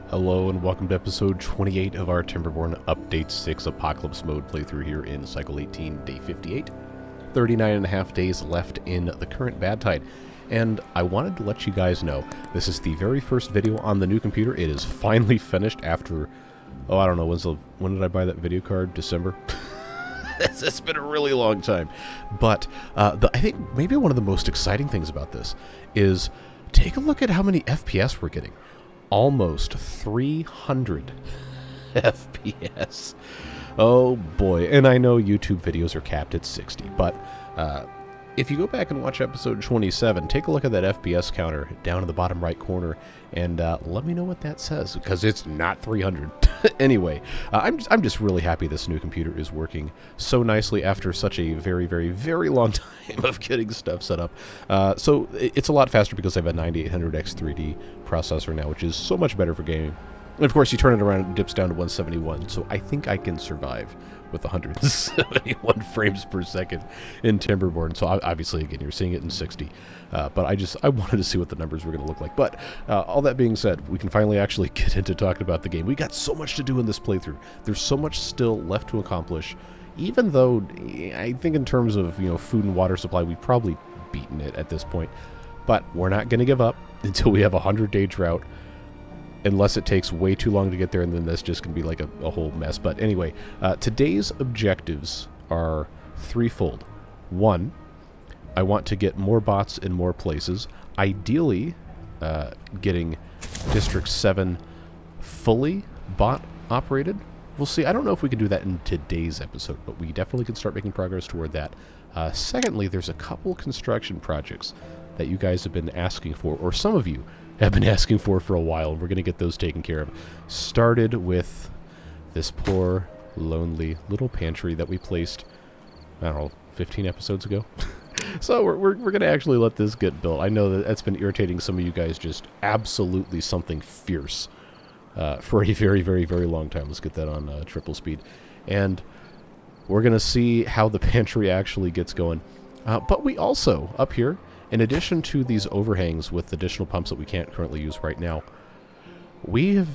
Hello and welcome to episode 28 of our Timberborn Update 6 Apocalypse Mode playthrough here in Cycle 18, Day 58. 39 and a half days left in the current bad tide. And I wanted to let you guys know, this is the very first video on the new computer. It is finally finished after, I don't know, when did I buy that video card? December? It's been a really long time. But I think maybe one of the most exciting things about this is take a look at how many FPS we're getting. Almost 300 FPS. Oh boy. And I know YouTube videos are capped at 60, but if you go back and watch episode 27, take a look at that FPS counter down in the bottom right corner and let me know what that says, because it's not 300. Anyway, I'm just really happy this new computer is working so nicely after such a very, very, very long time of getting stuff set up. So it's a lot faster because I have a 9800X 3D processor now, which is so much better for gaming. And of course, you turn it around and it dips down to 171, so I think I can survive with 171 frames per second in Timberborn. So obviously, again, you're seeing it in 60. But I wanted to see what the numbers were going to look like. But all that being said, we can finally actually get into talking about the game. We got so much to do in this playthrough. There's so much still left to accomplish, even though I think in terms of food and water supply, we've probably beaten it at this point. But we're not going to give up until we have a 100-day drought. Unless it takes way too long to get there, and then that's just going to be like a whole mess. But anyway, today's objectives are threefold. One, I want to get more bots in more places. Ideally, getting District 7 fully bot operated. We'll see. I don't know if we can do that in today's episode, but we definitely can start making progress toward that. Secondly, there's a couple construction projects that you guys have been asking for, or some of you have been asking for a while, and we're going to get those taken care of. Started with this poor, lonely little pantry that we placed, I don't know, 15 episodes ago. So we're going to actually let this get built. I know that that's been irritating some of you guys just absolutely something fierce for a very, very, very long time. Let's get that on triple speed. And we're going to see how the pantry actually gets going. But we also, up here, in addition to these overhangs with additional pumps that we can't currently use right now, we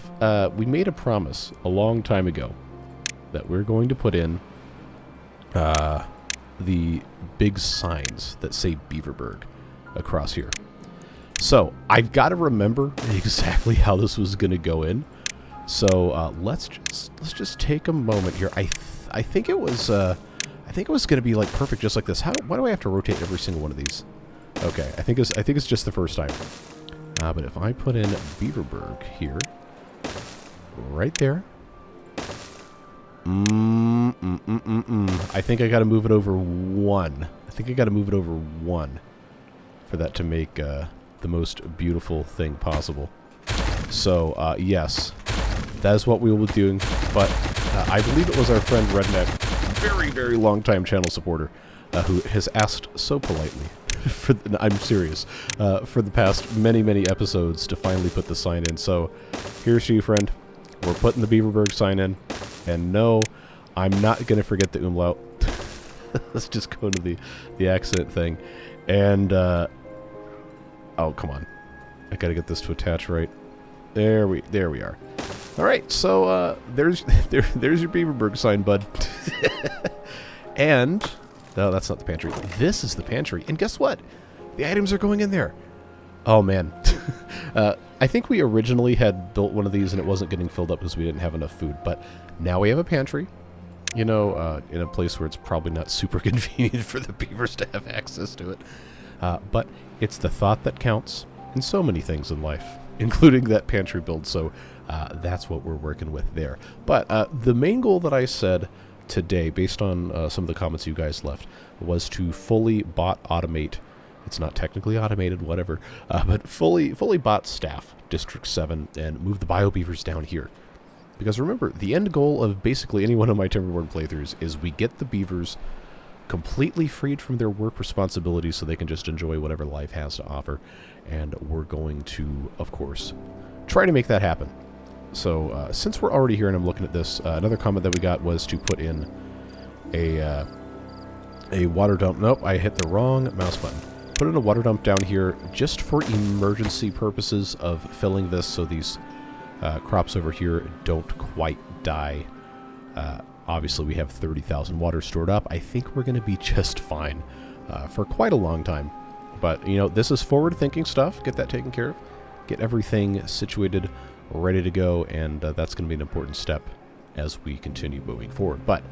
made a promise a long time ago that we're going to put in the big signs that say Beaverburg across here. So I've got to remember exactly how this was going to go in. So let's just take a moment here. I think it was going to be like perfect, just like this. Why do I have to rotate every single one of these? Okay, I think it's just the first time. But if I put in Beaverburg here, right there, I think I got to move it over one. For that to make the most beautiful thing possible. So yes, that is what we will be doing. But I believe it was our friend Redneck, very, very long time channel supporter, who has asked so politely. I'm serious. For the past many, many episodes to finally put the sign in. So here's to you, friend. We're putting the Beaverburg sign in. And no, I'm not going to forget the umlaut. Let's just go to the accent thing. And, oh, come on. I got to get this to attach right. There we are. All right, so there's your Beaverburg sign, bud. And... no, that's not the pantry. This is the pantry. And guess what? The items are going in there. Oh, man. I think we originally had built one of these and it wasn't getting filled up because we didn't have enough food. But now we have a pantry, in a place where it's probably not super convenient for the beavers to have access to it. But it's the thought that counts in so many things in life, including that pantry build. So that's what we're working with there. But the main goal that I said today, based on some of the comments you guys left, was to fully bot automate. It's not technically automated, whatever, but fully bot staff District 7 and move the bio-beavers down here. Because remember, the end goal of basically any one of my Timberborn playthroughs is we get the beavers completely freed from their work responsibilities so they can just enjoy whatever life has to offer. And we're going to, of course, try to make that happen. So, since we're already here and I'm looking at this, another comment that we got was to put in a water dump. Nope, I hit the wrong mouse button. Put in a water dump down here just for emergency purposes of filling this so these Crops over here don't quite die. Obviously, we have 30,000 water stored up. I think we're going to be just fine for quite a long time. But, you know, this is forward-thinking stuff. Get that taken care of. Get everything situated, ready to go, and that's going to be an important step as we continue moving forward. But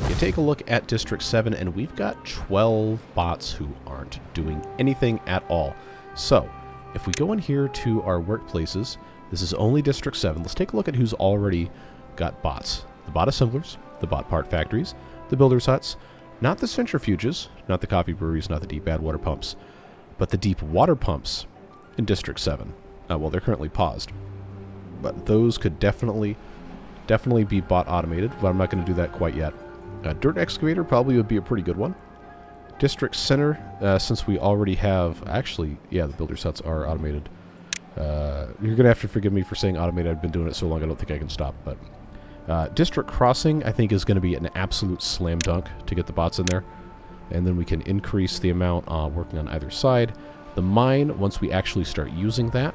you take a look at District 7, and we've got 12 bots who aren't doing anything at all. So, if we go in here to our workplaces, this is only District 7. Let's take a look at who's already got bots. The bot assemblers, the bot part factories, the builders' huts, not the centrifuges, not the coffee breweries, not the deep bad water pumps, but the deep water pumps in District 7. Well, they're currently paused. But those could definitely be bot automated, but I'm not going to do that quite yet. Dirt excavator probably would be a pretty good one. District center, since we already have... Actually, yeah, the builders' huts are automated. You're going to have to forgive me for saying automated. I've been doing it so long I don't think I can stop. But district crossing, I think, is going to be an absolute slam dunk to get the bots in there. And then we can increase the amount working on either side. The mine, once we actually start using that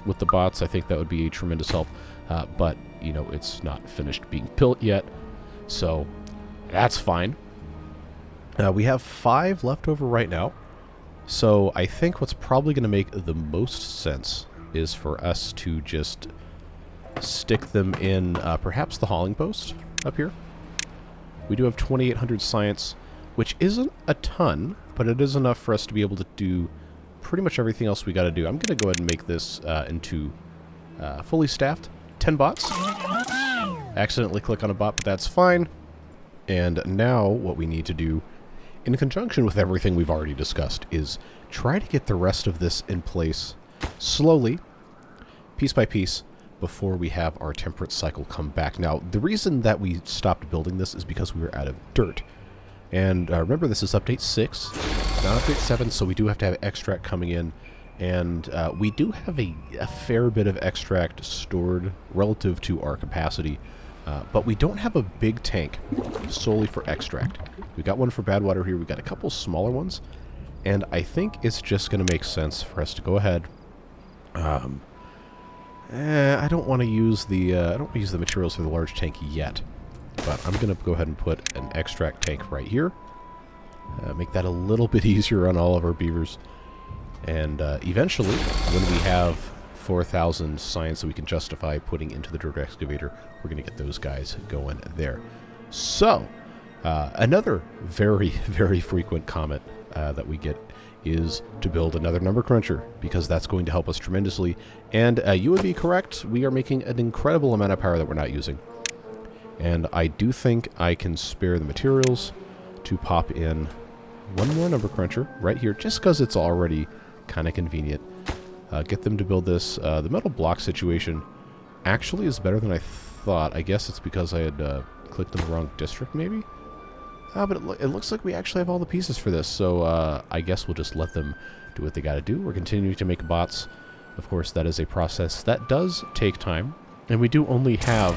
with the bots, I think that would be a tremendous help. But, you know, it's not finished being built yet. So, that's fine. We have 5 left over right now. So I think what's probably going to make the most sense is for us to just stick them in perhaps the hauling post up here. We do have 2,800 science, which isn't a ton, but it is enough for us to be able to do pretty much everything else we got to do. I'm going to go ahead and make this into fully staffed 10 bots. Accidentally click on a bot, but that's fine. And now what we need to do, in conjunction with everything we've already discussed, is try to get the rest of this in place slowly, piece by piece, before we have our temperate cycle come back. Now, the reason that we stopped building this is because we were out of dirt. And remember, this is update 6, not update 7, so we do have to have extract coming in. And we do have a fair bit of extract stored relative to our capacity. But we don't have a big tank solely for extract. We got one for bad water here. We got a couple smaller ones, and I think it's just going to make sense for us to go ahead. I don't want to use the materials for the large tank yet, but I'm going to go ahead and put an extract tank right here. Make that a little bit easier on all of our beavers, and eventually, when we have 4,000 science that we can justify putting into the dirt excavator, we're going to get those guys going there. So, another very, very frequent comment that we get is to build another number cruncher, because that's going to help us tremendously. And you would be correct, we are making an incredible amount of power that we're not using. And I do think I can spare the materials to pop in one more number cruncher right here, just because it's already kind of convenient. Get them to build this. The metal block situation actually is better than I thought. I guess it's because I had clicked on the wrong district, maybe? But it looks like we actually have all the pieces for this, so I guess we'll just let them do what they gotta do. We're continuing to make bots. Of course, that is a process that does take time, and we do only have,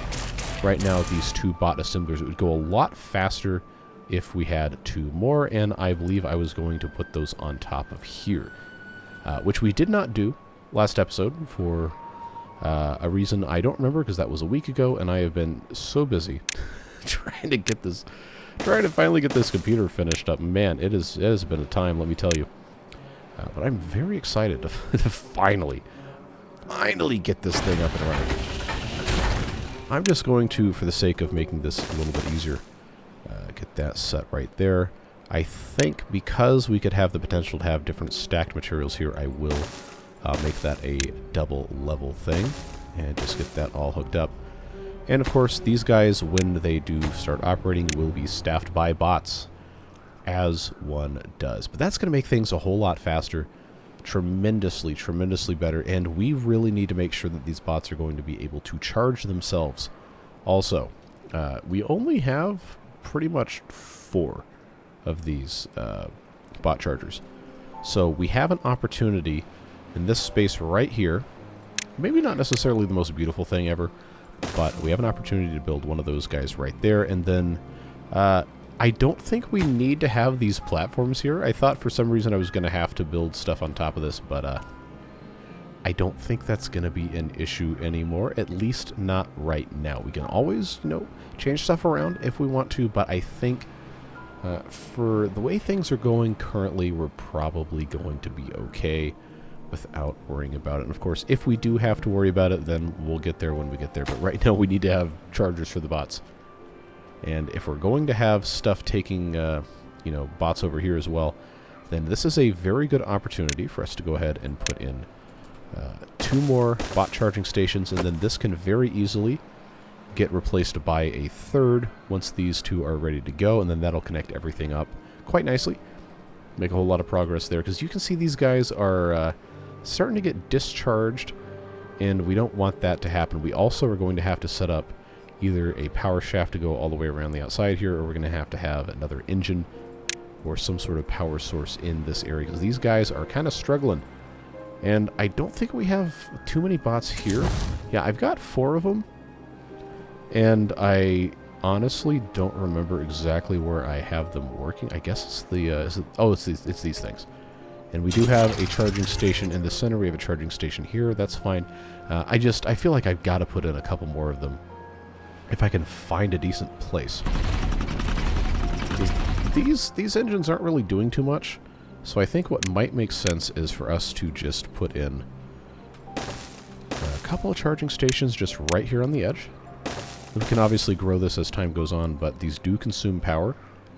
right now, these 2 bot assemblers. It would go a lot faster if we had 2 more, and I believe I was going to put those on top of here. Which we did not do last episode for a reason I don't remember, because that was a week ago, and I have been so busy trying to finally get this computer finished up. Man, it has been a time, let me tell you. But I'm very excited to finally get this thing up and running. I'm just going to, for the sake of making this a little bit easier, get that set right there. I think because we could have the potential to have different stacked materials here, I will make that a double level thing and just get that all hooked up. And of course, these guys, when they do start operating, will be staffed by bots, as one does. But that's going to make things a whole lot faster, tremendously, tremendously better, and we really need to make sure that these bots are going to be able to charge themselves. Also, we only have pretty much 4 of these bot chargers. So we have an opportunity in this space right here. Maybe not necessarily the most beautiful thing ever, but we have an opportunity to build one of those guys right there. And then I don't think we need to have these platforms here. I thought for some reason I was going to have to build stuff on top of this, but I don't think that's going to be an issue anymore, at least not right now. We can always, change stuff around if we want to, but I think for the way things are going currently, we're probably going to be okay without worrying about it. And of course, if we do have to worry about it, then we'll get there when we get there. But right now, we need to have chargers for the bots. And if we're going to have stuff taking, bots over here as well, then this is a very good opportunity for us to go ahead and put in 2 more bot charging stations, and then this can very easily get replaced by a 3rd once these 2 are ready to go, and then that'll connect everything up quite nicely. Make a whole lot of progress there, because you can see these guys are starting to get discharged, and we don't want that to happen. We also are going to have to set up either a power shaft to go all the way around the outside here, or we're going to have another engine or some sort of power source in this area, because these guys are kind of struggling. And I don't think we have too many bots here. Yeah, I've got 4 of them, and I honestly don't remember exactly where I have them working. I guess it's the it's these things. And we do have a charging station in the center. We have a charging station here. That's fine. I feel like I've got to put in a couple more of them if I can find a decent place. These engines aren't really doing too much. So I think what might make sense is for us to just put in a couple of charging stations just right here on the edge. We can obviously grow this as time goes on, but these do consume power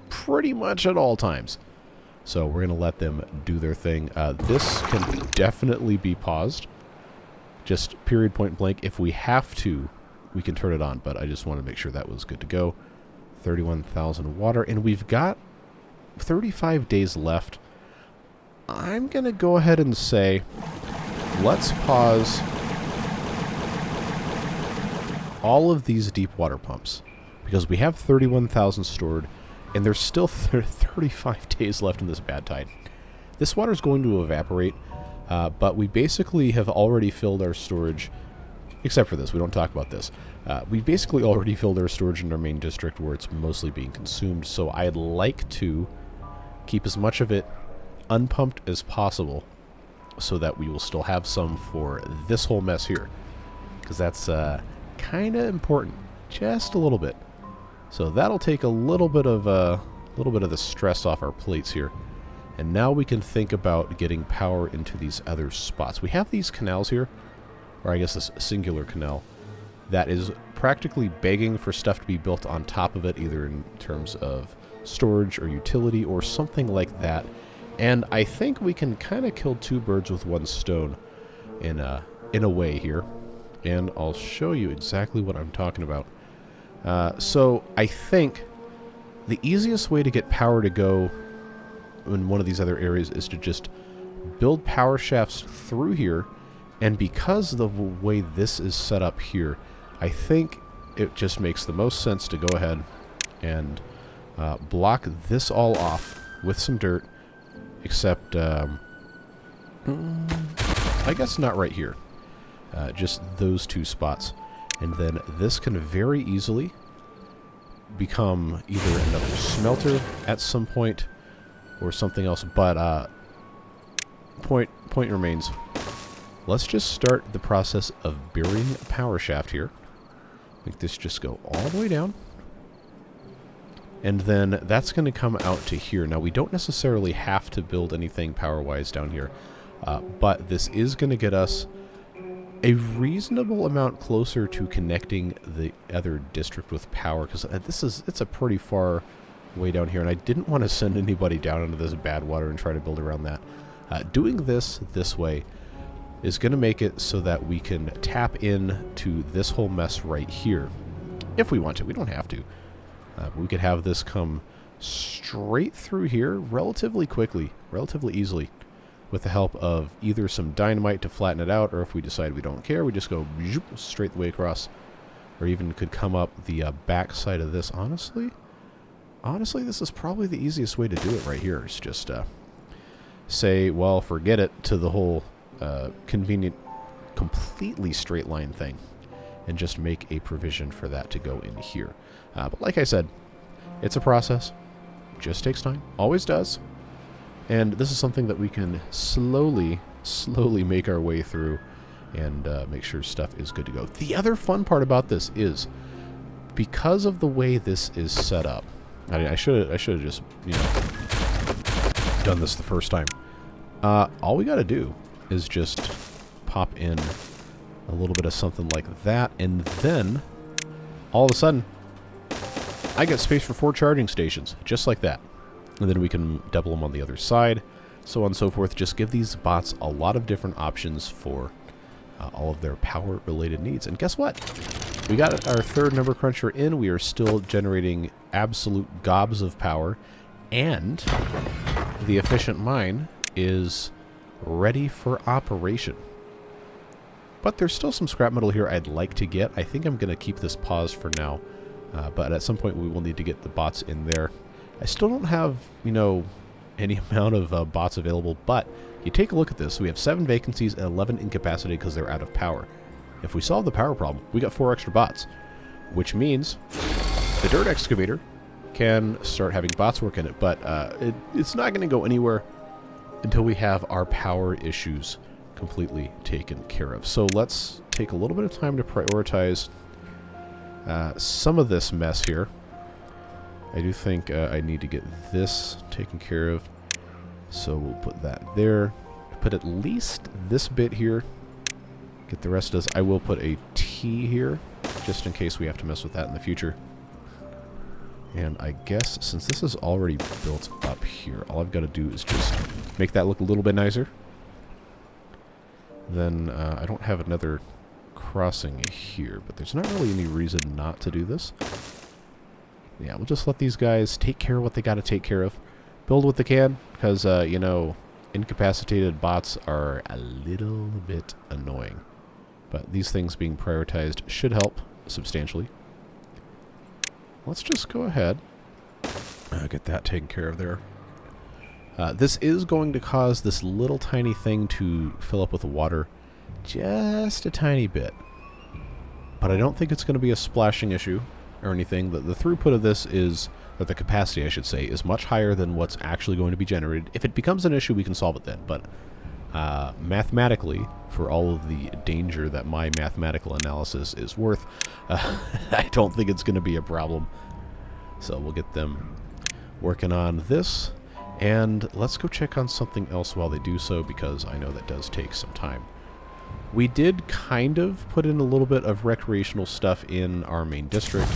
pretty much at all times. So we're going to let them do their thing. This can definitely be paused. Just period, point blank. If we have to, we can turn it on, but I just want to make sure that was good to go. 31,000 water, and we've got 35 days left. I'm going to go ahead and say, let's pause all of these deep water pumps, because we have 31,000 stored, and there's still 35 days left in this bad tide. This water is going to evaporate, but we basically have already filled our storage, except for this. We don't talk about this. We've basically already filled our storage in our main district where it's mostly being consumed, so I'd like to keep as much of it unpumped as possible so that we will still have some for this whole mess here, because that's kind of important, just a little bit. So that'll take a little bit of the stress off our plates here, and now we can think about getting power into these other spots. We have these canals here, or I guess this singular canal that is practically begging for stuff to be built on top of it, either in terms of storage or utility or something like that. And I think we can kind of kill 2 birds with 1 stone in a way here. And I'll show you exactly what I'm talking about. So I think the easiest way to get power to go in one of these other areas is to just build power shafts through here. And because of the way this is set up here, I think it just makes the most sense to go ahead and block this all off with some dirt. Except, I guess not right here. Just those 2 spots. And then this can very easily become either another smelter at some point or something else. But point remains. Let's just start the process of burying a power shaft here. Make this just go all the way down. And then that's going to come out to here. Now, we don't necessarily have to build anything power-wise down here, but this is going to get us a reasonable amount closer to connecting the other district with power, because it's a pretty far way down here, and I didn't want to send anybody down into this bad water and try to build around that. Doing this way is going to make it so that we can tap into this whole mess right here, if we want to. We don't have to. We could have this come straight through here relatively quickly, relatively easily, with the help of either some dynamite to flatten it out, or if we decide we don't care, we just go straight the way across, or even could come up the back side of this. Honestly, this is probably the easiest way to do it right here. It's just say, well, forget it, to the whole convenient, completely straight line thing, and just make a provision for that to go in here. But like I said, it's a process. Just takes time. Always does. And this is something that we can slowly make our way through and make sure stuff is good to go. The other fun part about this is, because of the way this is set up, I should have just, done this the first time. All we got to do is just pop in a little bit of something like that, and then all of a sudden I get space for 4 charging stations, just like that. And then we can double them on the other side, so on and so forth. Just give these bots a lot of different options for all of their power-related needs. And guess what? We got our 3rd number cruncher in. We are still generating absolute gobs of power, and the efficient mine is ready for operation. But there's still some scrap metal here I'd like to get. I think I'm going to keep this paused for now, but at some point we will need to get the bots in there. I still don't have, any amount of bots available, but you take a look at this. We have 7 vacancies and 11 incapacitated because they're out of power. If we solve the power problem, we got 4 extra bots, which means the dirt excavator can start having bots work in it, but it's not going to go anywhere until we have our power issues completely taken care of. So let's take a little bit of time to prioritize some of this mess here. I do think I need to get this taken care of, so we'll put that there. Put at least this bit here. Get the rest of this. I will put a T here, just in case we have to mess with that in the future. And I guess since this is already built up here, all I've got to do is just make that look a little bit nicer. Then I don't have another crossing here, but there's not really any reason not to do this. Yeah, we'll just let these guys take care of what they got to take care of. Build what they can, because, incapacitated bots are a little bit annoying. But these things being prioritized should help substantially. Let's just go ahead and get that taken care of there. This is going to cause this little tiny thing to fill up with water just a tiny bit. But I don't think it's going to be a splashing issue or anything. The throughput of this is, or the capacity I should say, is much higher than what's actually going to be generated. If it becomes an issue, we can solve it then. But mathematically, for all of the danger that my mathematical analysis is worth, I don't think it's going to be a problem. So we'll get them working on this. And let's go check on something else while they do so, because I know that does take some time. We did kind of put in a little bit of recreational stuff in our main district.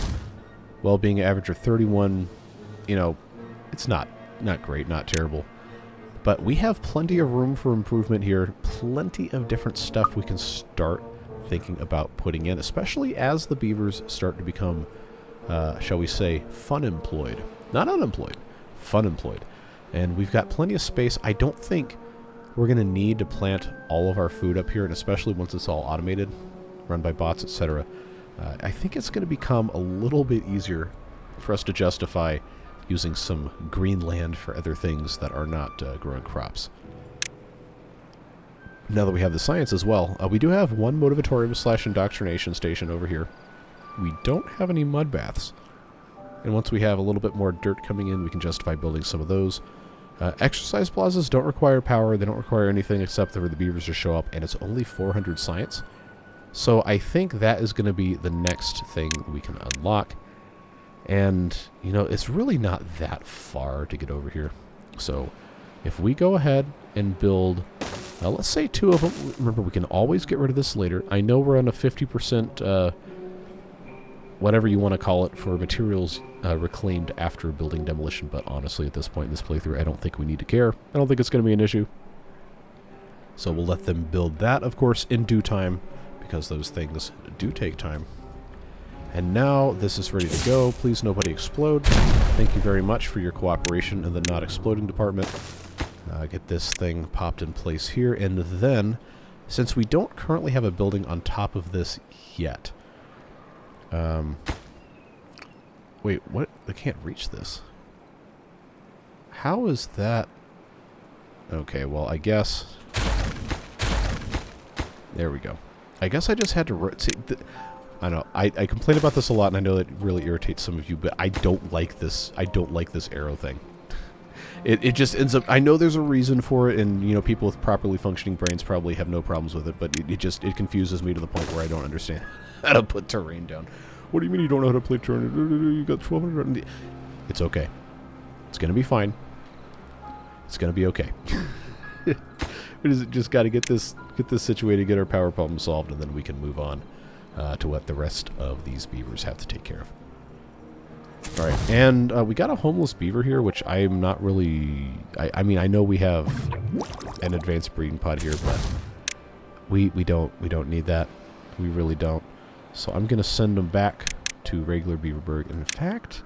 Well, being an average of 31, it's not great, not terrible. But we have plenty of room for improvement here, plenty of different stuff we can start thinking about putting in, especially as the beavers start to become, shall we say, fun-employed. Not unemployed, fun-employed. And we've got plenty of space. I don't think we're going to need to plant all of our food up here, and especially once it's all automated, run by bots, etc. I think it's going to become a little bit easier for us to justify using some green land for other things that are not growing crops. Now that we have the science as well, we do have one motivatorium / indoctrination station over here. We don't have any mud baths. And once we have a little bit more dirt coming in, we can justify building some of those. Exercise plazas don't require power. They don't require anything except for the beavers to show up, and it's only 400 science. So I think that is going to be the next thing we can unlock. And, it's really not that far to get over here. So if we go ahead and build, let's say 2 of them. Remember, we can always get rid of this later. I know we're on a 50%, whatever you want to call it, for materials reclaimed after building demolition. But honestly, at this point in this playthrough, I don't think we need to care. I don't think it's going to be an issue. So we'll let them build that, of course, in due time, because those things do take time. And now this is ready to go. Please nobody explode. Thank you very much for your cooperation in the not exploding department. Get this thing popped in place here. And then, since we don't currently have a building on top of this yet... wait, what? I can't reach this. How is that? Okay, well, I guess... There we go. I guess I just had to... See, I know, I complain about this a lot, and I know that really irritates some of you, but I don't like this. I don't like this arrow thing. It just ends up... I know there's a reason for it, and, you know, people with properly functioning brains probably have no problems with it, but it confuses me to the point where I don't understand how to put terrain down. What do you mean you don't know how to play terrain? You got 1,200... It's okay. It's going to be fine. It's going to be okay. We just got to get this situated, get our power problem solved, and then we can move on to what the rest of these beavers have to take care of. Alright, and we got a homeless beaver here, which I'm not really... I mean, I know we have an advanced breeding pod here, but we don't need that. We really don't. So I'm going to send them back to regular Beaverburg. In fact,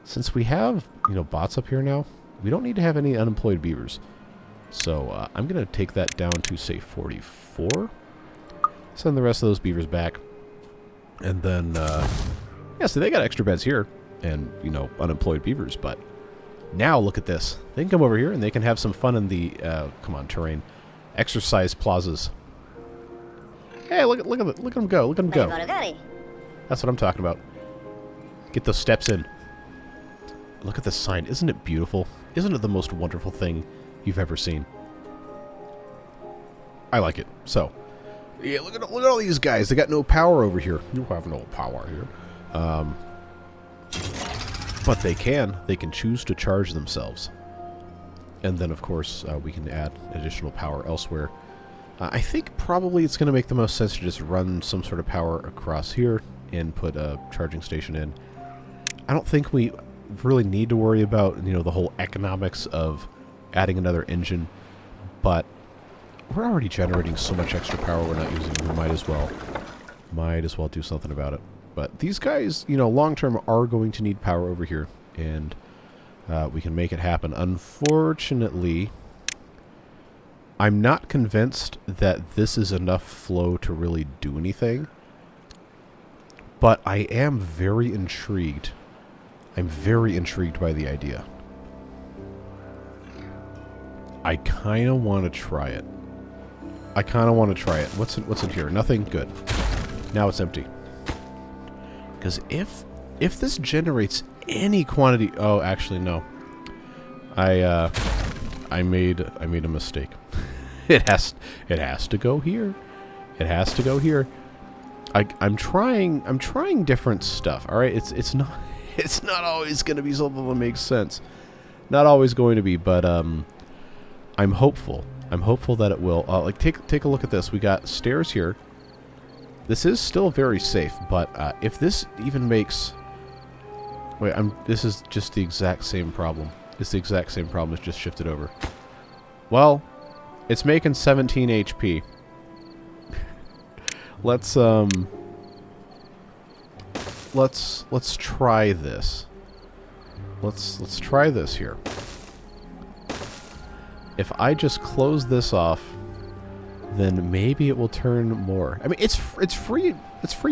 since we have, you know, bots up here now, we don't need to have any unemployed beavers. So I'm going to take that down to, say, 44. Send the rest of those beavers back. And then, yeah, so they got extra beds here. And, you know, unemployed beavers, but now look at this. They can come over here and they can have some fun in the, come on, terrain. Exercise plazas. Hey, look at them go. Look at them go. That's what I'm talking about. Get those steps in. Look at this sign. Isn't it beautiful? Isn't it the most wonderful thing you've ever seen? I like it. So, yeah, look at all these guys. They got no power over here. You have no power here. But they can choose to charge themselves. And then, of course, we can add additional power elsewhere. I think probably it's going to make the most sense to just run some sort of power across here and put a charging station in. I don't think we really need to worry about, you know, the whole economics of adding another engine, but we're already generating so much extra power we're not using. We might as well do something about it. But these guys, you know, long-term are going to need power over here, and we can make it happen. Unfortunately, I'm not convinced that this is enough flow to really do anything, but I am very intrigued. I'm very intrigued by the idea. I kind of want to try it. What's in here? Nothing? Good. Now it's empty. Because if this generates any quantity... Oh, actually, no. I made a mistake. It has to go here. It has to go here. I'm trying different stuff. All right, it's not always going to be something that makes sense. Not always going to be, but I'm hopeful. I'm hopeful that it will. Like take a look at this. We got stairs here. This is still very safe, but if this even makes... Wait, this is just the exact same problem. It's the exact same problem. It's just shifted over. Well, it's making 17 HP. Let's try this. Let's try this here. If I just close this off, then maybe it will turn more. I mean, it's free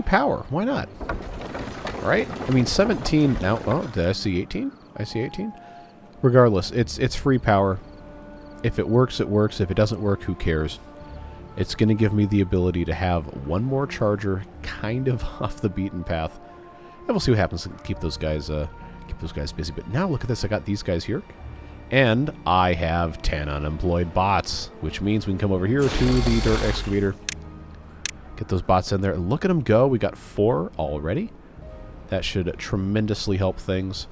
power. Why not? Right? I mean, 17 now. Oh, did I see 18? I see 18. Regardless, it's free power. If it works, it works. If it doesn't work, who cares? It's going to give me the ability to have one more charger, kind of off the beaten path, and we'll see what happens. Keep those guys busy. But now look at this. I got these guys here. And I have 10 unemployed bots, which means we can come over here to the dirt excavator. Get those bots in there. And look at them go. We got 4 already. That should tremendously help things.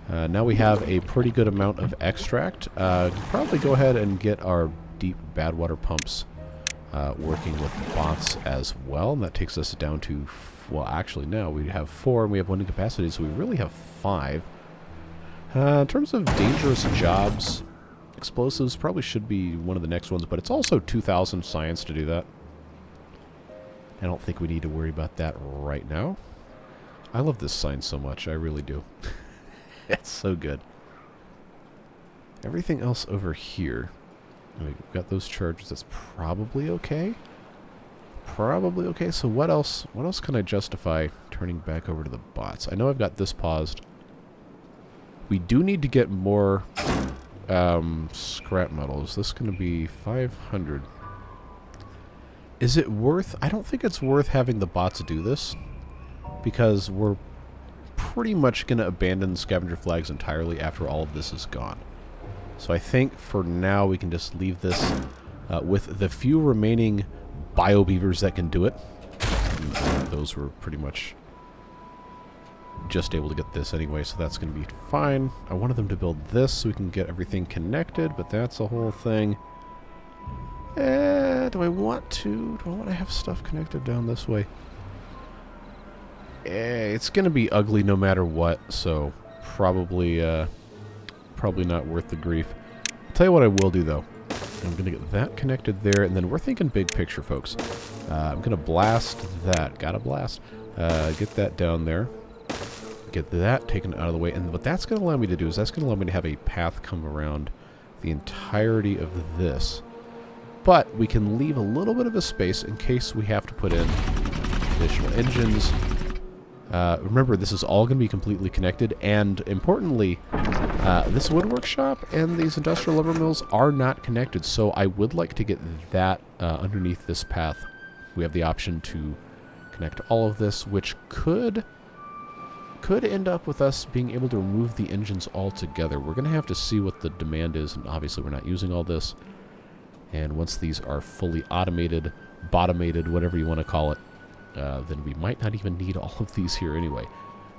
Now we have a pretty good amount of extract. Probably go ahead and get our deep bad water pumps working with bots as well. And that takes us down to, well, actually, no. We have 4 and we have 1 incapacity, so we really have 5. In terms of dangerous jobs, explosives probably should be one of the next ones, but it's also 2,000 science to do that. I don't think we need to worry about that right now. I love this sign so much. I really do. It's so good. Everything else over here. We've got those charges. That's probably okay. Probably okay. So what else can I justify turning back over to the bots? I know I've got this paused. We do need to get more scrap metals. This is going to be 500. Is it worth... I don't think it's worth having the bots do this, because we're pretty much going to abandon scavenger flags entirely after all of this is gone. So I think for now we can just leave this with the few remaining bio-beavers that can do it. And those were pretty much just able to get this anyway, so that's going to be fine. I wanted them to build this so we can get everything connected, but that's a whole thing. Do I want to have stuff connected down this way? It's going to be ugly no matter what, so probably not worth the grief. I'll tell you what I will do, though. I'm going to get that connected there, and then we're thinking big picture, folks. I'm going to blast that. Gotta blast. Get that down there. Get that taken out of the way. And what that's going to allow me to do is that's going to allow me to have a path come around the entirety of this. But we can leave a little bit of a space in case we have to put in additional engines. Remember, this is all going to be completely connected, and importantly, this wood workshop and these industrial lumber mills are not connected, so I would like to get that underneath this path. We have the option to connect all of this, which could end up with us being able to remove the engines altogether. We're going to have to see what the demand is, and obviously we're not using all this. And once these are fully automated, bottomated, whatever you want to call it, then we might not even need all of these here anyway.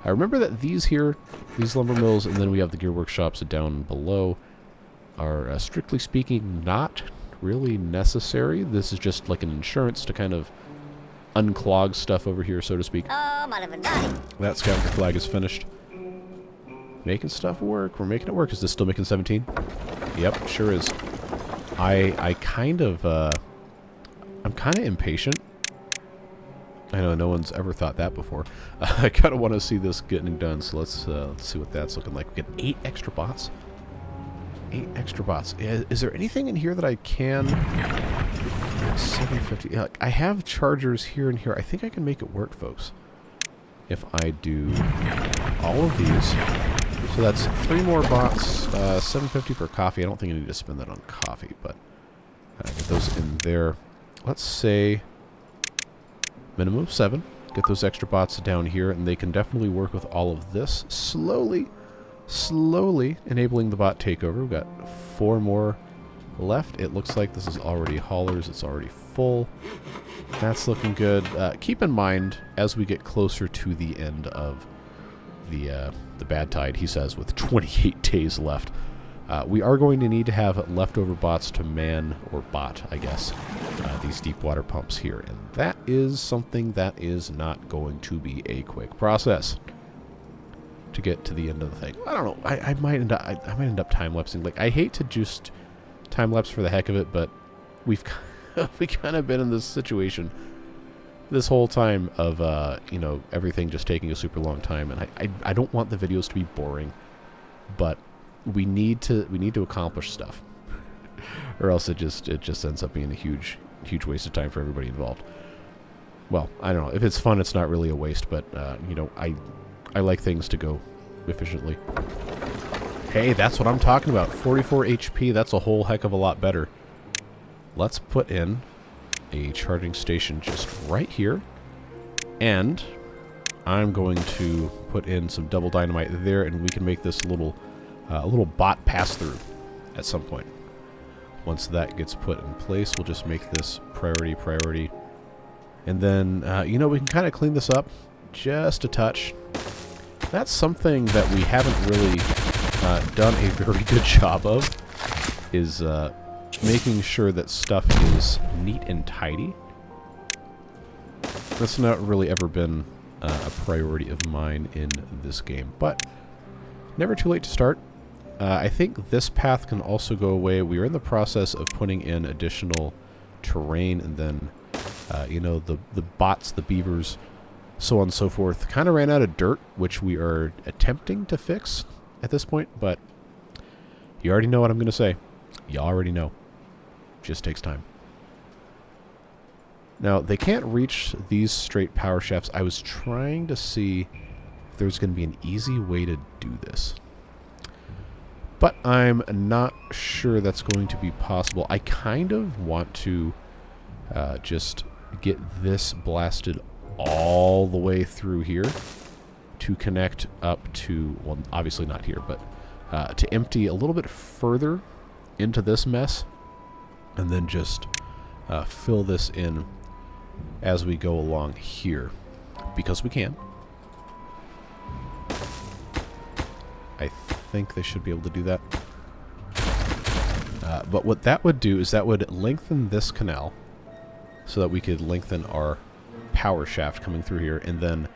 I remember that these here, these lumber mills, and then we have the gear workshops down below, are strictly speaking not really necessary. This is just like an insurance to kind of unclog stuff over here, so to speak. That scavenger flag is finished. Making stuff work. We're making it work. Is this still making 17? Yep, sure is. I'm kind of impatient. I know no one's ever thought that before. I kind of want to see this getting done, so let's see what that's looking like. We get 8 extra bots. 8 extra bots. Is there anything in here that I can... 750. I have chargers here and here. I think I can make it work, folks. If I do all of these. So that's 3 more bots. 750 for coffee. I don't think I need to spend that on coffee, but get those in there. Let's say minimum of 7. Get those extra bots down here, and they can definitely work with all of this. Slowly enabling the bot takeover. We've got 4 more left. It looks like this is already haulers. It's already full. That's looking good. Keep in mind, as we get closer to the end of the bad tide, he says, with 28 days left, we are going to need to have leftover bots to man, or bot, I guess, these deep water pumps here. And that is something that is not going to be a quick process to get to the end of the thing. I don't know. I might end up time-lapsing. Like, I hate to just time-lapse for the heck of it, but we kind of been in this situation this whole time of, you know, everything just taking a super long time, and I don't want the videos to be boring, but we need to accomplish stuff, or else it just ends up being a huge waste of time for everybody involved. Well, I don't know. If it's fun, it's not really a waste, but, you know, I like things to go efficiently. Hey, that's what I'm talking about. 44 HP, that's a whole heck of a lot better. Let's put in a charging station just right here. And I'm going to put in some double dynamite there, and we can make this a little bot pass-through at some point. Once that gets put in place, we'll just make this priority. And then, you know, we can kind of clean this up just a touch. That's something that we haven't really done a very good job of, is making sure that stuff is neat and tidy. That's not really ever been a priority of mine in this game, but never too late to start. I think this path can also go away. We are in the process of putting in additional terrain, and then, you know, the bots, the beavers, so on and so forth, kind of ran out of dirt, which we are attempting to fix at this point, but you already know what I'm going to say. You already know. Just takes time. Now, they can't reach these straight power shafts. I was trying to see if there's going to be an easy way to do this, but I'm not sure that's going to be possible. I kind of want to just get this blasted all the way through here to connect up to, well, obviously not here, but to empty a little bit further into this mess, and then just fill this in as we go along here, because we can. I think they should be able to do that. But what that would do is that would lengthen this canal so that we could lengthen our power shaft coming through here, and then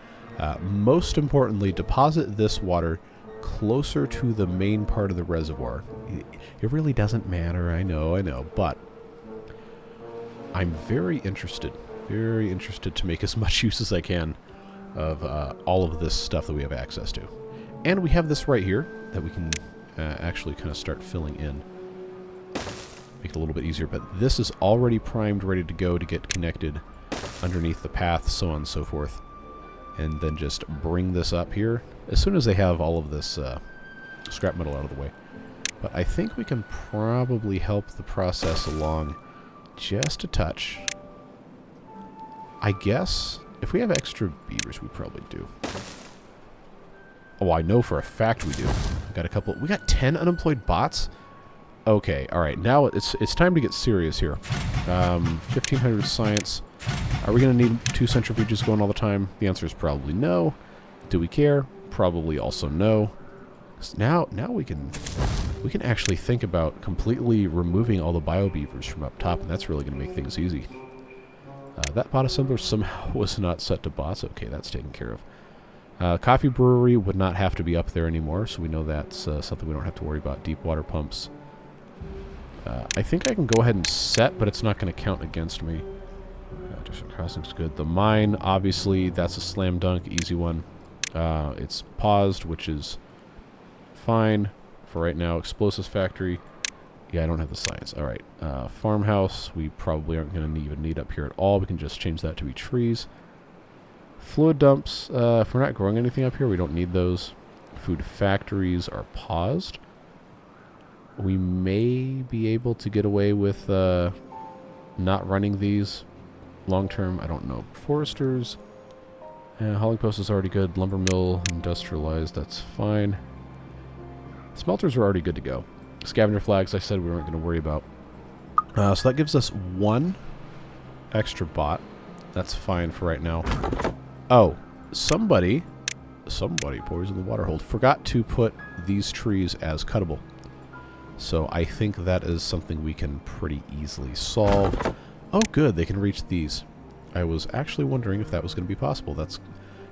most importantly, deposit this water closer to the main part of the reservoir. It really doesn't matter, I know, but I'm very interested to make as much use as I can of all of this stuff that we have access to. And we have this right here that we can actually kind of start filling in. Make it a little bit easier, but this is already primed, ready to go to get connected underneath the path, so on and so forth. And then just bring this up here as soon as they have all of this scrap metal out of the way. But I think we can probably help the process along just a touch. I guess if we have extra beavers, we probably do. Oh, I know for a fact we do. We got a couple. We got 10 unemployed bots. Okay, all right. Now it's time to get serious here. 1500 science. Are we going to need 2 centrifuges going all the time? The answer is probably no. Do we care? Probably also no. Now we can actually think about completely removing all the bio-beavers from up top, and that's really going to make things easy. That bot assembler somehow was not set to bots. Okay, that's taken care of. Coffee brewery would not have to be up there anymore, so we know that's something we don't have to worry about. Deep water pumps. I think I can go ahead and set, but it's not going to count against me. District crossing's good. The mine, obviously, that's a slam dunk, easy one. It's paused, which is fine for right now. Explosives factory. Yeah, I don't have the science. All right. Farmhouse, we probably aren't going to even need up here at all. We can just change that to be trees. Fluid dumps, if we're not growing anything up here, we don't need those. Food factories are paused. We may be able to get away with not running these long term. I don't know. Foresters. Hauling post is already good. Lumber mill, industrialized, that's fine. Smelters are already good to go. Scavenger flags, I said we weren't going to worry about. So that gives us 1 extra bot. That's fine for right now. Oh, somebody pours in the water hold. Forgot to put these trees as cuttable. So I think that is something we can pretty easily solve. Oh, good. They can reach these. I was actually wondering if that was going to be possible. That's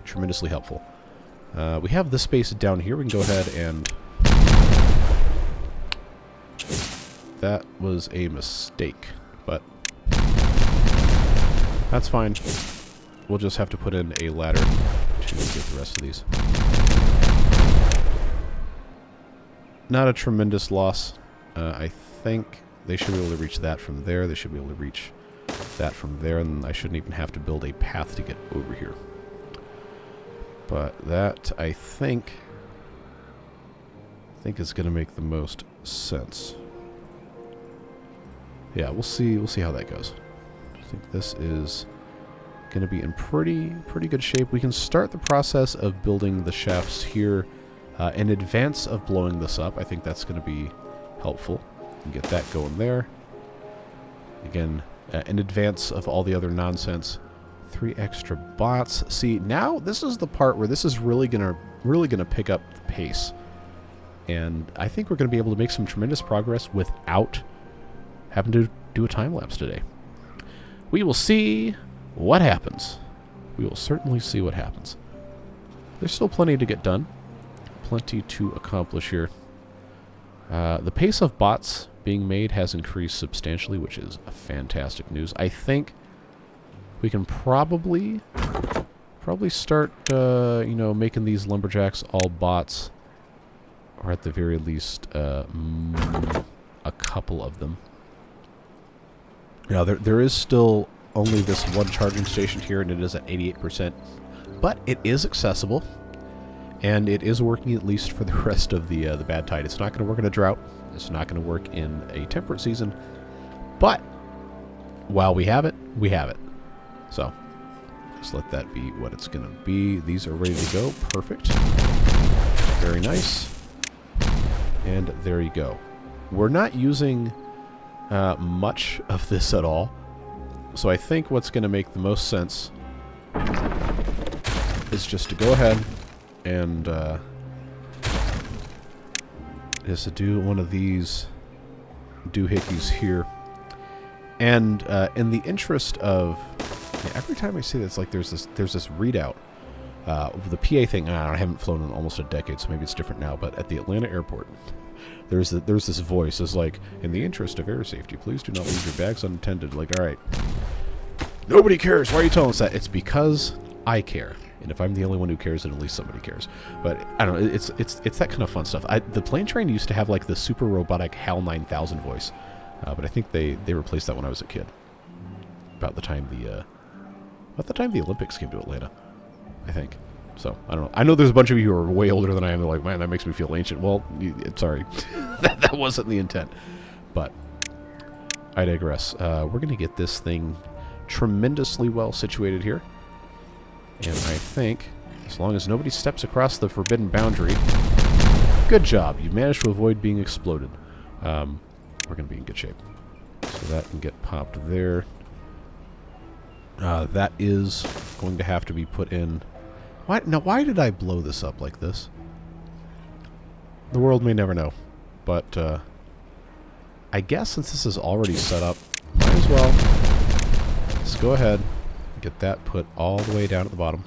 tremendously helpful. We have this space down here. We can go ahead and... That was a mistake, but that's fine. We'll just have to put in a ladder to get the rest of these. Not a tremendous loss. I think they should be able to reach that from there. They should be able to reach that from there, and I shouldn't even have to build a path to get over here. But that, I think is going to make the most sense. Yeah, we'll see how that goes. I think this is going to be in pretty good shape. We can start the process of building the shafts here in advance of blowing this up. I think that's going to be helpful. And get that going there. Again, in advance of all the other nonsense. 3 extra bots. See, now this is the part where this is really gonna pick up the pace. And I think we're going to be able to make some tremendous progress without having to do a time lapse today. We will see what happens. We will certainly see what happens. There's still plenty to get done. Plenty to accomplish here. The pace of bots being made has increased substantially, which is fantastic news. I think we can probably start, making these lumberjacks all bots, or at the very least, a couple of them. Now, there is still only this one charging station here, and it is at 88%, but it is accessible, and it is working at least for the rest of the bad tide. It's not going to work in a drought. It's not going to work in a temperate season, but while we have it, we have it. So, just let that be what it's going to be. These are ready to go. Perfect. Very nice. And there you go. we're not using much of this at all. So I think what's going to make the most sense is just to go ahead and is to do one of these doohickeys here. And in the interest of... Yeah, every time I see this, like there's this readout. The PA thing, I haven't flown in almost a decade, so maybe it's different now, but at the Atlanta airport, there's this voice. It's like, in the interest of air safety, please do not leave your bags unattended. Like, all right, nobody cares. Why are you telling us that? It's because I care. And if I'm the only one who cares, then at least somebody cares. But I don't know. It's that kind of fun stuff. The plane train used to have like the super robotic HAL 9000 voice, but I think they replaced that when I was a kid. About the time the Olympics came to Atlanta, I think. So I don't know. I know there's a bunch of you who are way older than I am. They're like, man, that makes me feel ancient. Well, sorry, that wasn't the intent. But I digress. We're gonna get this thing tremendously well situated here. And I think, as long as nobody steps across the forbidden boundary, good job. You managed to avoid being exploded. We're going to be in good shape. So that can get popped there. That is going to have to be put in. Why did I blow this up like this? The world may never know. But I guess since this is already set up, might as well let's go ahead. Get that put all the way down at the bottom.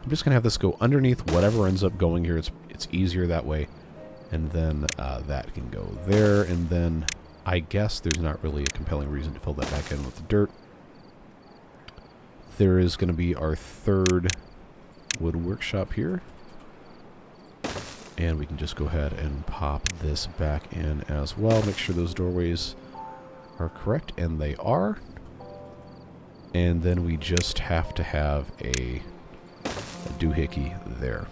I'm just going to have this go underneath whatever ends up going here. It's easier that way. And then that can go there. And then I guess there's not really a compelling reason to fill that back in with the dirt. There is going to be our third wood workshop here. And we can just go ahead and pop this back in as well. Make sure those doorways are correct. And they are. And then we just have to have a doohickey there.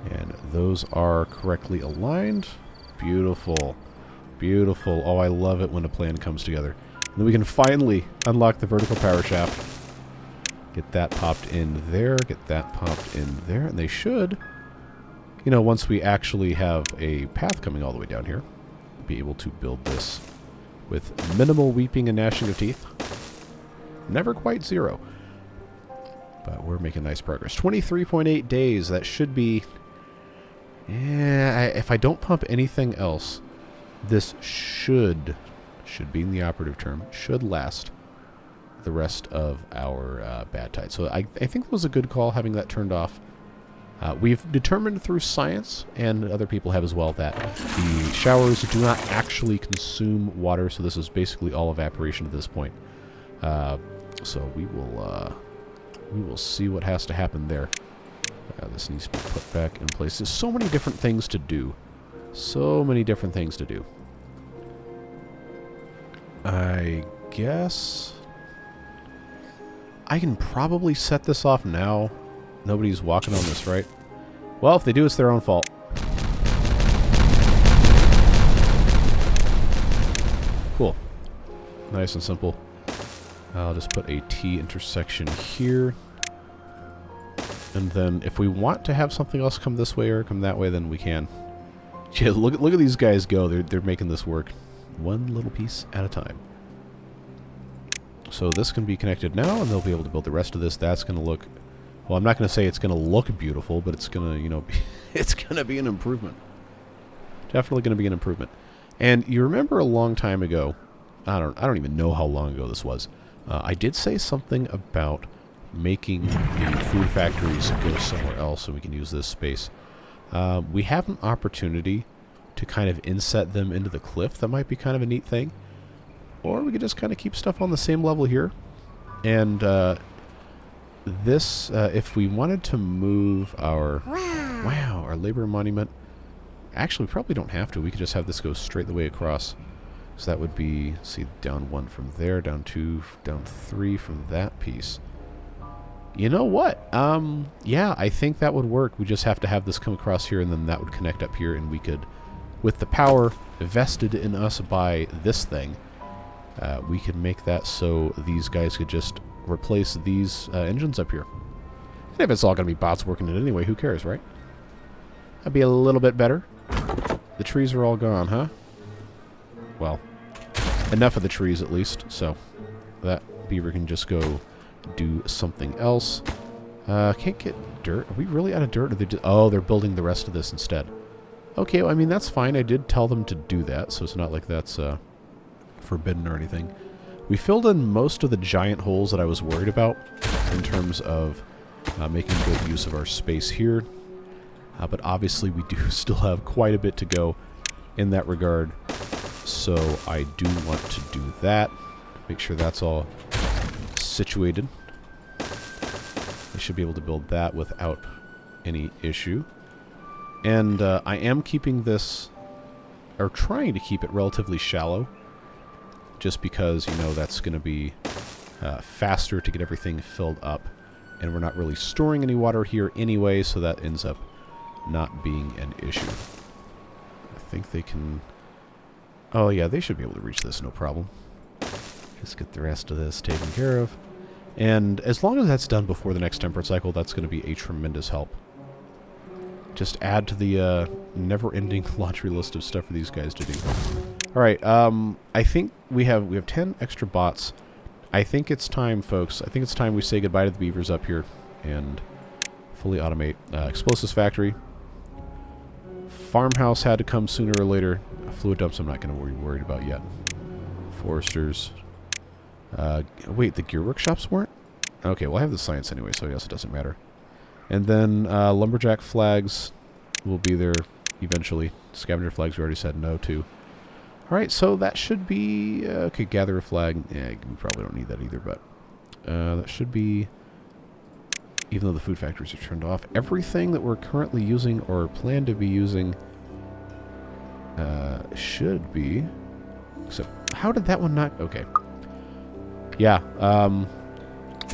And those are correctly aligned. Beautiful. Beautiful. Oh, I love it when a plan comes together. And then we can finally unlock the vertical power shaft. Get that popped in there. Get that popped in there. And they should, you know, once we actually have a path coming all the way down here, be able to build this with minimal weeping and gnashing of teeth. Never quite zero. But we're making nice progress. 23.8 days. That should be... Yeah, if I don't pump anything else, this should be in the operative term, should last the rest of our bad tide. So I think it was a good call having that turned off. We've determined through science, and other people have as well, that the showers do not actually consume water, so this is basically all evaporation at this point. So we will see what has to happen there. This needs to be put back in place. There's so many different things to do. So many different things to do. I guess I can probably set this off now. Nobody's walking on this, right? Well, if they do, it's their own fault. Cool. Nice and simple. I'll just put a T intersection here. And then if we want to have something else come this way or come that way, then we can. Yeah, look at these guys go. They're making this work one little piece at a time. So this can be connected now, and they'll be able to build the rest of this. That's going to look... Well, I'm not going to say it's going to look beautiful, but it's going to, you know, it's going to be an improvement. Definitely going to be an improvement. And you remember a long time ago, I don't even know how long ago this was, I did say something about making the food factories go somewhere else so we can use this space. We have an opportunity to kind of inset them into the cliff. That might be kind of a neat thing. Or we could just kind of keep stuff on the same level here. And this, if we wanted to move our... Wow, our labor monument. Actually, we probably don't have to. We could just have this go straight the way across. So that would be, see, down 1 from there, down 2, down 3 from that piece. You know what? Yeah, I think that would work. We just have to have this come across here, and then that would connect up here, and we could, with the power vested in us by this thing, we could make that so these guys could just replace these engines up here. And if it's all going to be bots working it anyway, who cares, right? That'd be a little bit better. The trees are all gone, huh? Well, enough of the trees at least, so that beaver can just go do something else. Can't get dirt. Are we really out of dirt? Or oh, they're building the rest of this instead. Okay, well, I mean, that's fine. I did tell them to do that, so it's not like that's forbidden or anything. We filled in most of the giant holes that I was worried about in terms of making good use of our space here. But obviously we do still have quite a bit to go in that regard. So I do want to do that. Make sure that's all situated. I should be able to build that without any issue. And I am keeping this, or trying to keep it relatively shallow. Just because, you know, that's going to be faster to get everything filled up. And we're not really storing any water here anyway, so that ends up not being an issue. I think they can... Oh yeah, they should be able to reach this, no problem. Just get the rest of this taken care of. And as long as that's done before the next temperate cycle, that's going to be a tremendous help. Just add to the never-ending laundry list of stuff for these guys to do. Alright, I think we have 10 extra bots. I think it's time, folks. I think it's time we say goodbye to the beavers up here and fully automate. Explosives factory. Farmhouse had to come sooner or later. Fluid dumps I'm not going to be worried about yet. Foresters. Wait, the gear workshops weren't? Okay, well I have the science anyway, so I guess it doesn't matter. And then lumberjack flags will be there eventually. Scavenger flags we already said no to. Alright, so that should be... okay, gather a flag. Yeah, we probably don't need that either, but... that should be... Even though the food factories are turned off. Everything that we're currently using or plan to be using... should be... Except, how did that one not... Okay. Yeah,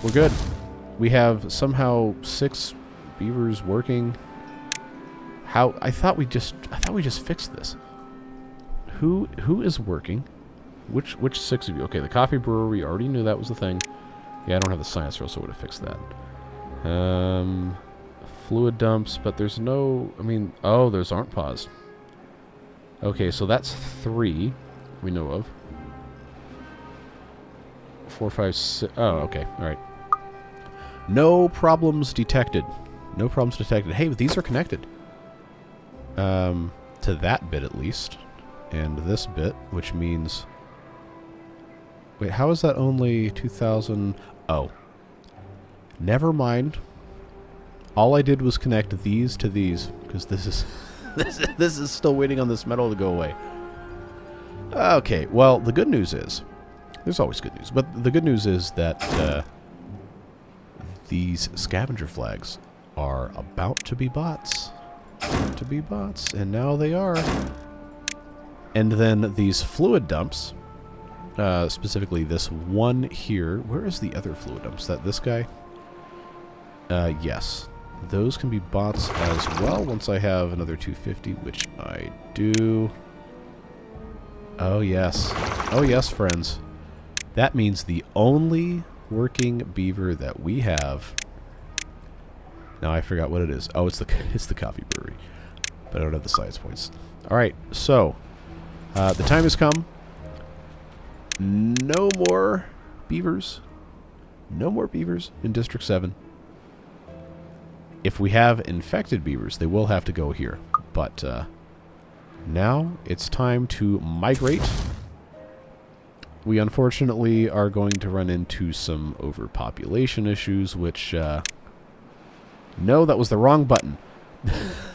we're good. We have somehow 6 beavers working. How... I thought we just fixed this. Who is working? Which 6 of you? Okay, the coffee brewery, already knew that was the thing. Yeah, I don't have the science, or else I would have fixed that. Fluid dumps, but there's no... I mean, oh, those aren't paused. Okay, so that's 3 we know of. 4, 5, 6... Oh, okay, alright. No problems detected. No problems detected. Hey, but these are connected. To that bit, at least. And this bit, which means... Wait, how is that only 2,000... Oh. Never mind. All I did was connect these to these, because this is... this is still waiting on this metal to go away. Okay, well, the good news is... There's always good news, but the good news is that these scavenger flags are about to be bots. And now they are. And then these fluid dumps, specifically this one here. Where is the other fluid dumps? Is that this guy? Yes. Those can be bots as well once I have another 250, which I do. Oh, yes. Oh, yes, friends. That means the only working beaver that we have... Now I forgot what it is. Oh, it's the coffee brewery. But I don't have the science points. Alright, so... the time has come. No more beavers. No more beavers in District 7. If we have infected beavers, they will have to go here. But now it's time to migrate. We unfortunately are going to run into some overpopulation issues, which... no, that was the wrong button.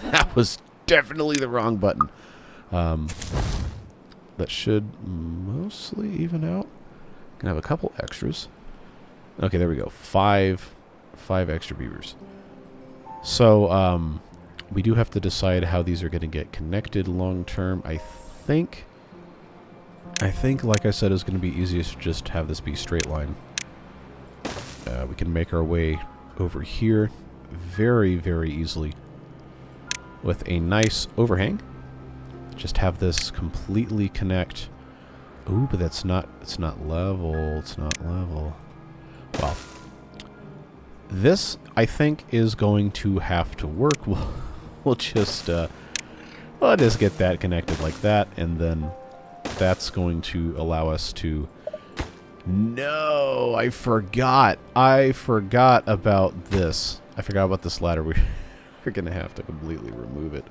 That was definitely the wrong button. That should mostly even out. Gonna have a couple extras. Okay, there we go. 5 extra beavers. So, we do have to decide how these are going to get connected long term. I think, like I said, is going to be easiest to just have this be straight line. We can make our way over here very, very easily with a nice overhang. Just have this completely connect. Ooh, but it's not level. It's not level. Well, this, I think, is going to have to work. We'll just I'll just get that connected like that, and then that's going to allow us to... No, I forgot. I forgot about this. I forgot about this ladder. We're going to have to completely remove it.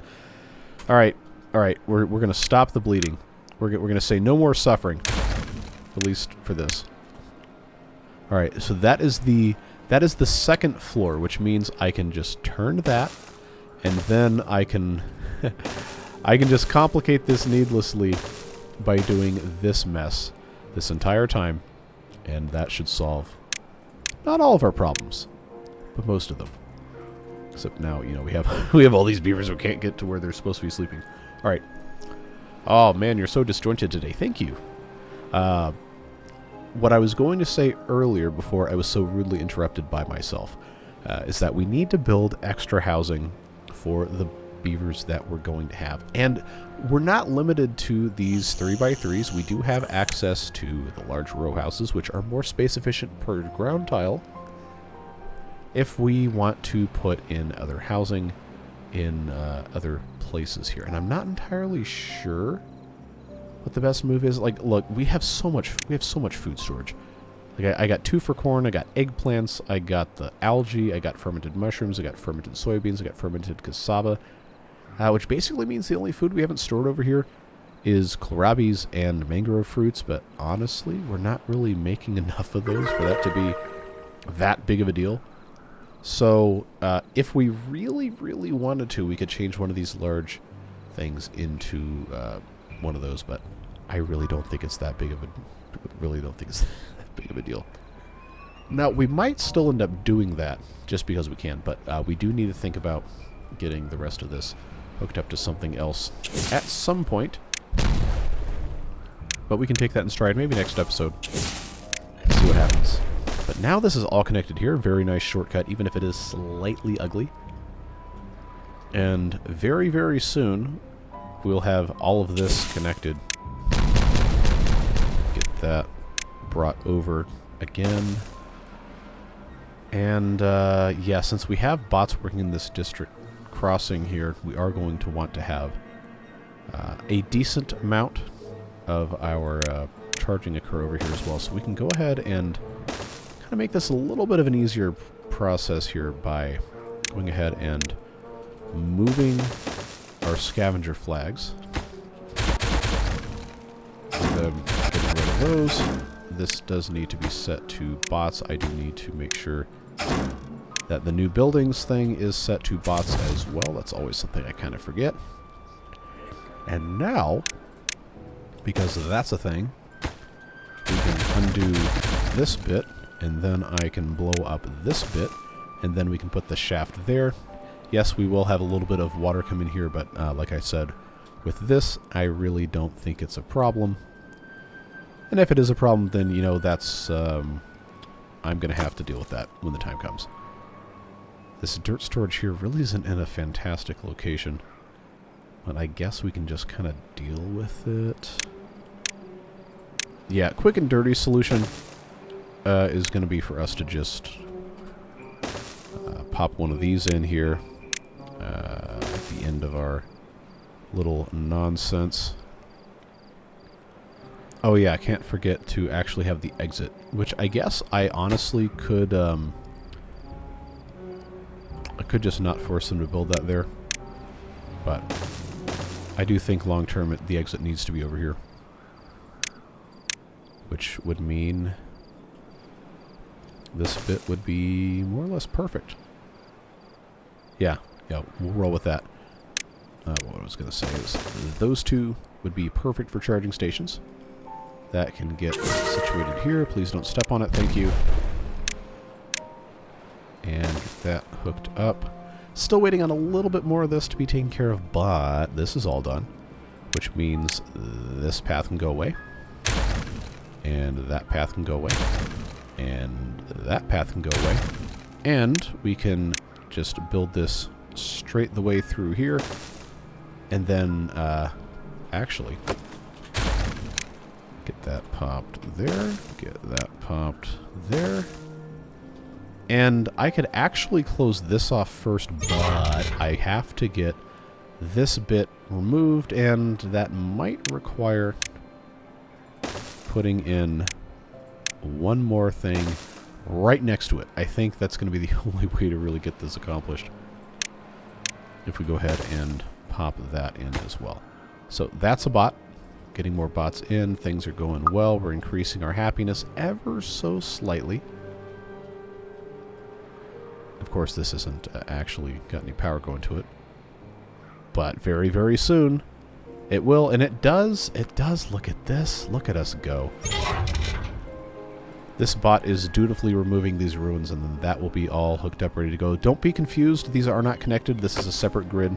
All right. We're going to stop the bleeding. We're going to say no more suffering, at least for this. All right. So that is the second floor, which means I can just turn that, and then I can I can just complicate this needlessly by doing this mess this entire time, and that should solve not all of our problems, but most of them. Except now, you know, we have all these beavers who can't get to where they're supposed to be sleeping. All right. Oh man, you're so disjointed today. Thank you. What I was going to say earlier before I was so rudely interrupted by myself is that we need to build extra housing for the beavers that we're going to have. And we're not limited to these 3x3s. We do have access to the large row houses, which are more space efficient per ground tile, if we want to put in other housing in other places here. And I'm not entirely sure what the best move is. Like, look, we have so much food storage. Like, I got 2 for corn, I got eggplants, I got the algae, I got fermented mushrooms, I got fermented soybeans, I got fermented cassava, which basically means the only food we haven't stored over here is kohlrabies and mangrove fruits, but honestly, we're not really making enough of those for that to be that big of a deal. So, if we really, really wanted to, we could change one of these large things into one of those, but I really don't think it's that big of a deal. Now, we might still end up doing that just because we can, but we do need to think about getting the rest of this hooked up to something else at some point. But we can take that in stride maybe next episode. See what happens. But now this is all connected here. Very nice shortcut, even if it is slightly ugly. And very, very soon, we'll have all of this connected. Get that brought over again. And, yeah, since we have bots working in this district crossing here, we are going to want to have a decent amount of our charging occur over here as well. So we can go ahead and kind of make this a little bit of an easier process here by going ahead and moving our scavenger flags. Getting rid of those. This does need to be set to bots. I do need to make sure that the new buildings thing is set to bots as well. That's always something I kind of forget. And now, because that's a thing, we can undo this bit, and then I can blow up this bit, and then we can put the shaft there. Yes, we will have a little bit of water come in here, but like I said, with this, I really don't think it's a problem. And if it is a problem, then, you know, that's... I'm going to have to deal with that when the time comes. This dirt storage here really isn't in a fantastic location, but I guess we can just kind of deal with it. Yeah, quick and dirty solution is going to be for us to just pop one of these in here at the end of our little nonsense. Oh yeah, I can't forget to actually have the exit, which I guess I honestly could I could just not force them to build that there, but I do think long term the exit needs to be over here, which would mean this bit would be more or less perfect. Yeah, we'll roll with that. What I was going to say is those two would be perfect for charging stations. That can get situated here. Please don't step on it. Thank you. And get that hooked up. Still waiting on a little bit more of this to be taken care of, but this is all done, which means this path can go away. And that path can go away. And that path can go away. And we can just build this straight the way through here. And then, actually, get that popped there. Get that popped there. And I could actually close this off first, but I have to get this bit removed, and that might require putting in one more thing right next to it. I think that's going to be the only way to really get this accomplished. If we go ahead and pop that in as well. So that's a bot. Getting more bots in. Things are going well. We're increasing our happiness ever so slightly. Of course, this isn't actually got any power going to it. But very, very soon it will. And it does. It does. Look at this. Look at us go. This bot is dutifully removing these ruins, and then that will be all hooked up, ready to go. Don't be confused. These are not connected. This is a separate grid.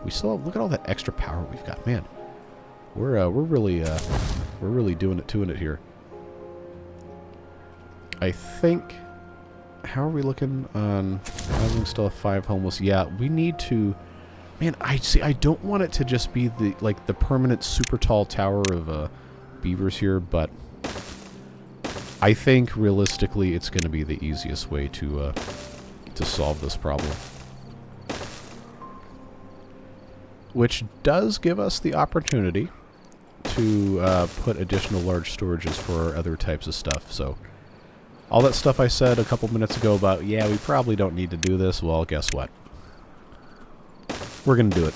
We still have, look at all that extra power we've got. Man, we're really doing it here. I think. How are we looking on housing? Still have 5 homeless. Yeah, we need to. Man, I don't want it to just be the permanent super tall tower of beavers here, but I think realistically it's going to be the easiest way to solve this problem. Which does give us the opportunity to put additional large storages for other types of stuff. So all that stuff I said a couple minutes ago about, yeah, we probably don't need to do this, well, guess what? We're going to do it.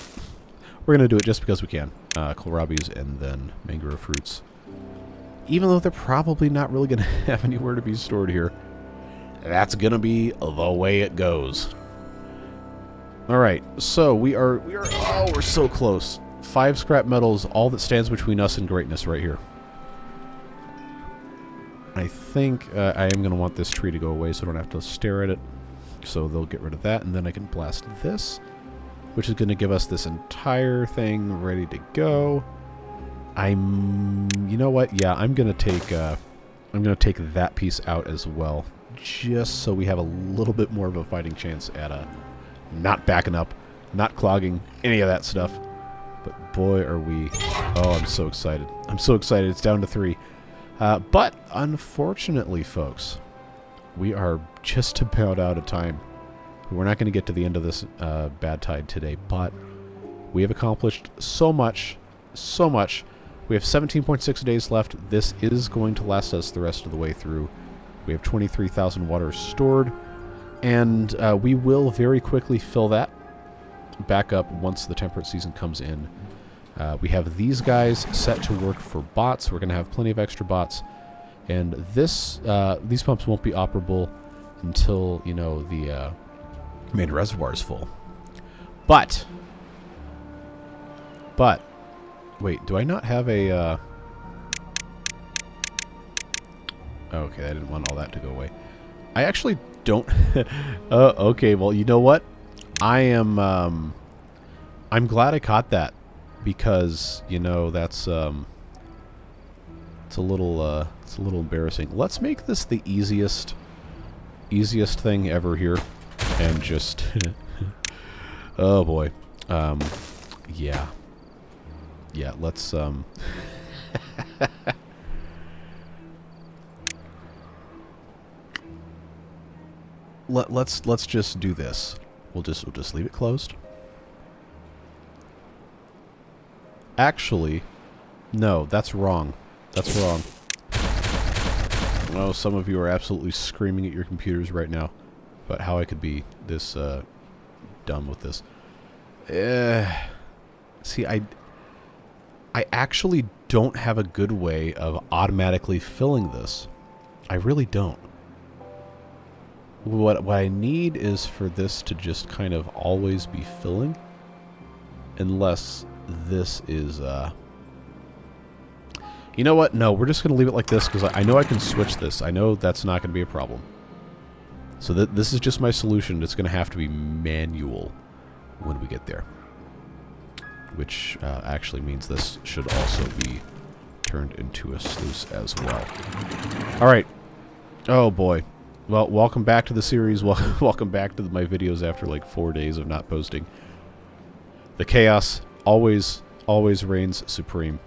We're going to do it just because we can. Kohlrabies and then mangrove fruits. Even though they're probably not really going to have anywhere to be stored here. That's going to be the way it goes. Alright, so we're so close. 5 scrap metals, all that stands between us and greatness right here. I think I am going to want this tree to go away so I don't have to stare at it. So they'll get rid of that, and then I can blast this, which is going to give us this entire thing ready to go. You know what? Yeah, I'm going to take that piece out as well, just so we have a little bit more of a fighting chance at not backing up, not clogging, any of that stuff. But boy, are we... Oh, I'm so excited. I'm so excited. It's down to 3. But unfortunately, folks, we are just about out of time. We're not going to get to the end of this bad tide today, but we have accomplished so much, so much. We have 17.6 days left. This is going to last us the rest of the way through. We have 23,000 water stored, and we will very quickly fill that back up once the temperate season comes in. We have these guys set to work for bots. We're going to have plenty of extra bots, and these pumps won't be operable until, you know, the main reservoir is full. But wait, do I not have a okay, I didn't want all that to go away. I actually don't okay, well, you know what? I'm glad I caught that, because, you know, that's it's a little embarrassing. Let's make this the easiest thing ever here, and just oh boy. Yeah, let's let's just do this. We'll just leave it closed. Actually, no, that's wrong. That's wrong. I know some of you are absolutely screaming at your computers right now about how I could be this dumb with this. See, I actually don't have a good way of automatically filling this. I really don't. What I need is for this to just kind of always be filling, unless this is you know what? No, we're just going to leave it like this, because I know I can switch this. I know that's not going to be a problem. So this is just my solution. It's going to have to be manual when we get there. Which actually means this should also be turned into a sluice as well. Alright. Oh boy. Well, welcome back to the series. Welcome back to my videos after like 4 days of not posting. The chaos always reigns supreme.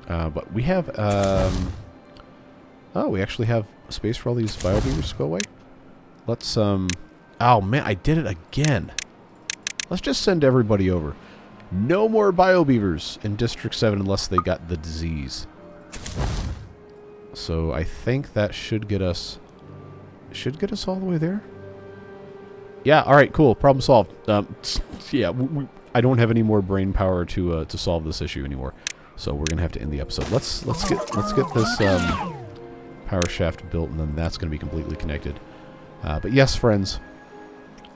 But we have, oh, we actually have space for all these bio-beavers to go away. Let's, oh man, I did it again. Let's just send everybody over. No more bio-beavers in District 7 unless they got the disease. So I think that should get us all the way there. Yeah, alright, cool. Problem solved. Yeah, I don't have any more brain power to solve this issue anymore. So we're gonna have to end the episode. Let's get this power shaft built, and then that's gonna be completely connected. But yes, friends,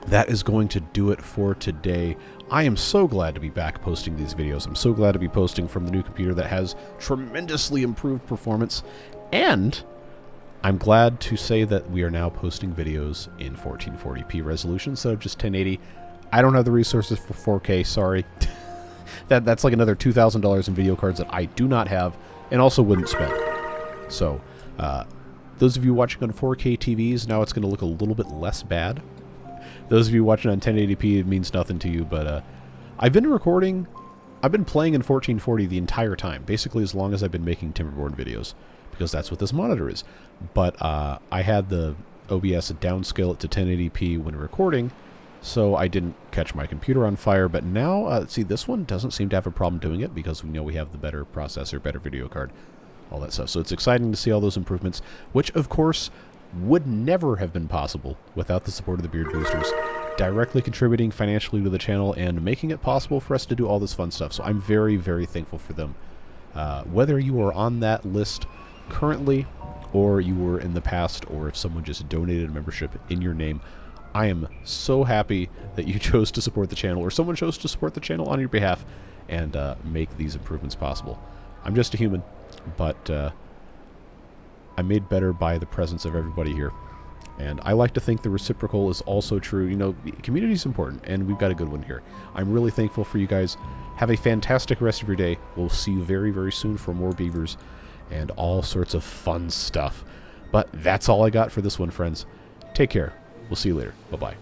that is going to do it for today. I am so glad to be back posting these videos. I'm so glad to be posting from the new computer that has tremendously improved performance, and I'm glad to say that we are now posting videos in 1440p resolution instead of just 1080. I don't have the resources for 4K, sorry. That's like another $2,000 in video cards that I do not have and also wouldn't spend. So, those of you watching on 4K TVs, now it's going to look a little bit less bad. Those of you watching on 1080p, it means nothing to you, but I've been playing in 1440 the entire time, basically as long as I've been making Timberborn videos, because that's what this monitor is. But I had the OBS downscale it to 1080p when recording, so I didn't catch my computer on fire. But now, see, this one doesn't seem to have a problem doing it because we know we have the better processor, better video card, all that stuff. So it's exciting to see all those improvements, which, of course, would never have been possible without the support of the Beard Boosters, directly contributing financially to the channel and making it possible for us to do all this fun stuff. So I'm very, very thankful for them. Whether you are on that list currently, or you were in the past, or if someone just donated a membership in your name, I am so happy that you chose to support the channel, or someone chose to support the channel on your behalf and make these improvements possible. I'm just a human, but I'm made better by the presence of everybody here. And I like to think the reciprocal is also true. You know, community is important, and we've got a good one here. I'm really thankful for you guys. Have a fantastic rest of your day. We'll see you very, very soon for more beavers and all sorts of fun stuff. But that's all I got for this one, friends. Take care. We'll see you later. Bye-bye.